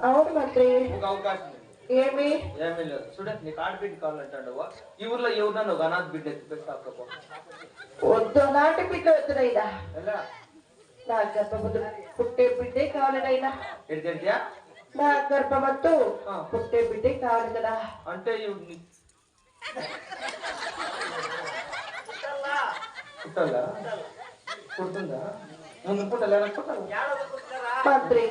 అవును మంత్రి. ఒక అవకాశం ఏమి ఏమీ లేదు. చూడండి నీకు ఆడబిడ్డ కావాలంటాడు ఈ ఊర్లో ఎవరన్నా ఒక అనాథ బిడ్డ ఎత్తిపెట్టి తాకపో. వద్దు నాటి బిడ్డ వద్దునైనా. ఎలా నా గర్భవద్దు పుట్టే బిడ్డే కావాలనైనా. ఏంటంటే నా గర్భవద్దు పుట్టే బిడ్డే కావాలి కదా. అంటే పుట్టాలా పుడుతుందా ముందు పుట్టాలి మంత్రి.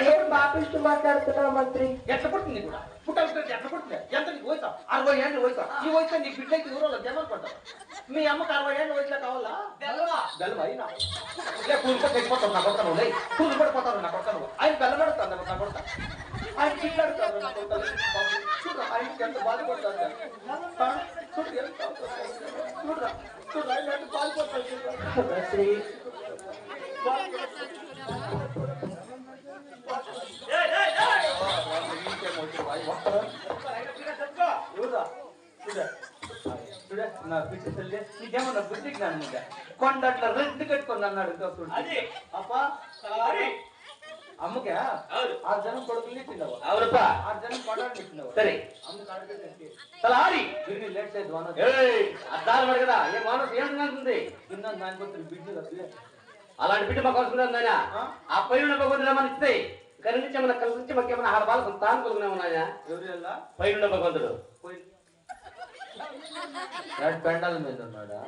ఏం పాపిస్తూ మాట్లాడుతున్నావు మంత్రి? ఎట్లా పుట్టింది కూడా పుట్టాలి ఎట్లా పుట్టింది ఎంత నీకు వయసు 60 ఏళ్ళు వయసు ఈ వయసు నీకు బిడ్డకి ఊరలో జన్మలు పడ్డా మీ అమ్మకి 60 ఏళ్ళ వయసులో కావాలా బెల్లం అయినా కూలిపడి తెచ్చిపోతావు నా కొడతాను కూలిపడిపోతావు నా కొడతాను ఆయన బెల్లం అడుగుతాను నా కొడతా ఆయన చిట్లు అడుగుతారు నా కొడతాను చూడరా ఆయనకి ఎంత బాధపడతారు చూడరా చూడరా ఆయన ఎంత బాధపడతారు మంత్రి. నా బిడ్డ తల్లి నీకేమన్నా బుద్ధి జ్ఞానం ఉందా కొండ అట్లా రెడ్డు కట్టుకొని అన్నాడు అప్పా అమ్మకే 6 జనం కొడుకులు తిన్నావు 6 జనం కొడాలి తిన్నావు సరే అమ్మకి లేట్ అద్దాలు కదా ఏ మనసు ఏమంటుంది తిన్నా దాని కొత్త బిడ్డ అలాంటి బిడ్డ మాకు అవసరం నాయన ఆ పైన భగవంతుడు మన ఇస్తే కరించి మన కలిసి మాకు ఏమైనా 6 బాల సంతానం కలుగున్నామన్నాయా ఎవరు పైన భగవంతుడు పెండాల మీద ఉన్నాడా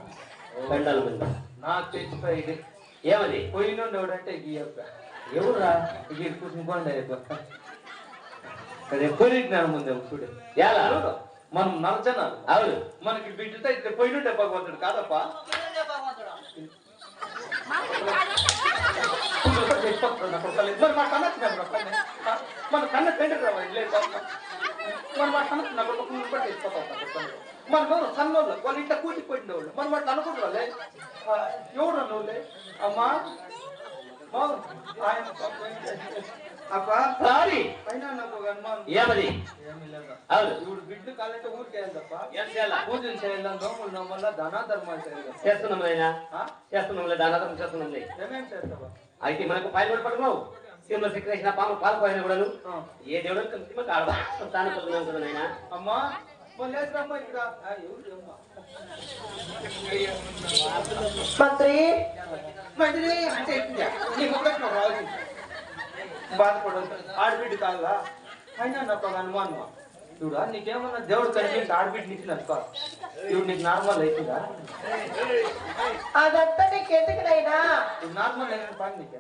పెండాల మీద నాకు తెచ్చిపోయి ఏమది పోయిన ఎవడంటే ఎవరురా కూర్చుకోండి అదే పోయి జ్ఞానం ఉంది చూడు ఎలా మనం నలచనాలు అవును మనకి బిడ్డతో ఇట్లా పోయినుండే భగవంతుడు కాదప్పా మరి మా కన్న మన కన్న తండ్రి రావాలి మనం అట్లా అనుకున్నా తెచ్చిపోతాం మన సన్నోళ్ళు వాళ్ళు ఇంట్లో కూర్చిపోయిన వాళ్ళు మనం అట్లా అనుకుంటారు ఎవరు నువ్వులే అమ్మా ఇప్పుడు బిడ్డు కాలంటే ఊరికి చేయాలి తప్ప పూజలు చేయాలి నోములు నమ్మల్లా దానా ధర్మాలు చేయాలి చేస్తున్నాం చేస్తున్నాంలే దానా ధర్మం చేస్తున్నాం ఏమేమి చేస్తావా అయితే మనకు పైన కూడా పడుకున్నావు సీమల సెక్రేసిన పాము పాల్పోయిన కూడా ఏ దేవుడు కలిసి మాకు ఆడతాను పడుతున్నాం కదా నాయన అమ్మా మంత్రి. మంత్రి అంటే బాధపడదు ఆడబిడ్డ కాదా అయినా నాకు ఒక అనుమానం చూడా నీకేమన్నా దేవుడు కనిపించి ఆడబిడ్డ నీకు అనుకో ఇప్పుడు నీకు నార్మల్ అవుతుందా అదంతా నీకు ఎందుకునైనా నార్మల్ అయిన పని నీకే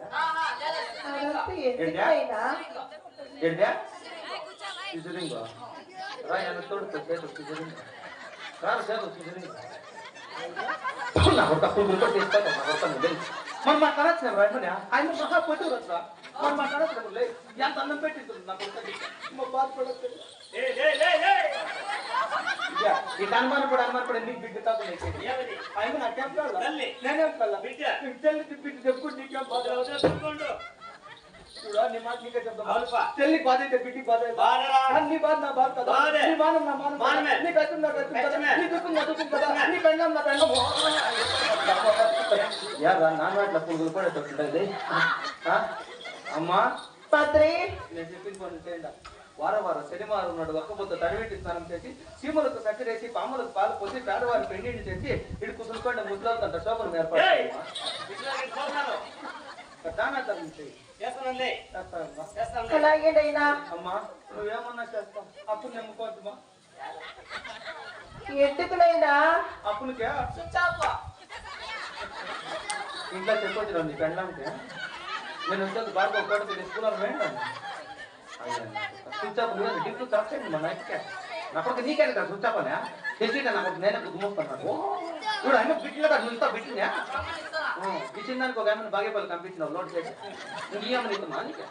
సిజరింగ్ రా ఎంత తోడుతో చేత సిజరింగ్ రా చేత సిజరింగ్ మనం మాట్లాడచ్చు రాయమని ఆయన మహా పొట్టు రా మనం మాట్లాడచ్చు ఎంత అన్నం పెట్టింది నాకు బాధపడచ్చు ఈ అనుమానపడి నీకు బిడ్డ తప్పలేదు ఆయన నాకేం కాదు నేనేం కల్లా బిడ్డ చెప్పుకుంటు నీకేం బాధ చూడా నీ మాట నీకే చెప్తాం చెల్లికి బాధ అయితే బిడ్డికి బాధ నీ బాధ నా బాధ కదా నీ మానం నా మానం నీ కష్టం నా కష్టం నీ దుఃఖం నా దుఃఖం కదా నీ పెండం నా పెండం యారా నాన్న అట్లా పురుగులు పడేటట్టుంటది అమ్మా మంత్రి. నేను చెప్పింది పని చేయండి వారం శనివారం ఉన్నాడు ఒక్కపోతే తడివెట్టి స్నానం చేసి సీమలకు చక్కెరేసి పాములకు పాలు పోసి పేదవారి పెండిని చేసి ఇటు కుదురుకోండి ముద్దులవుతుంట శోభను ఏర్పాటు అలాగేనైనా. అమ్మా నువ్వేమన్నా చేస్తావు అప్పుడు నమ్ముకోవద్దుమా ఎందుకునైనా అప్పులకే ఇంట్లో చెప్పొచ్చు నీ పెళ్ళాంటే నేను వచ్చేది బాగా ఒక్కటి తెలుసుకున్నాను వేయండి స్విచ్ ఆఫ్ గిఫ్ట్ కరెక్ట్ అయింది మా నైట్కే నాకు నీకే కదా స్విచ్ ఆఫ్ అనే తెలిసి నాకు నేనే గుర్తుమోస్తున్నాను చూడు ఆయన బిడ్డలో కదా నువ్వు బిట్టినా ఇచ్చిన దానికి ఒక ఆమెను బాగేపల్లి పంపించినావు లోడ్ చేసి ఇంకేమని నీకు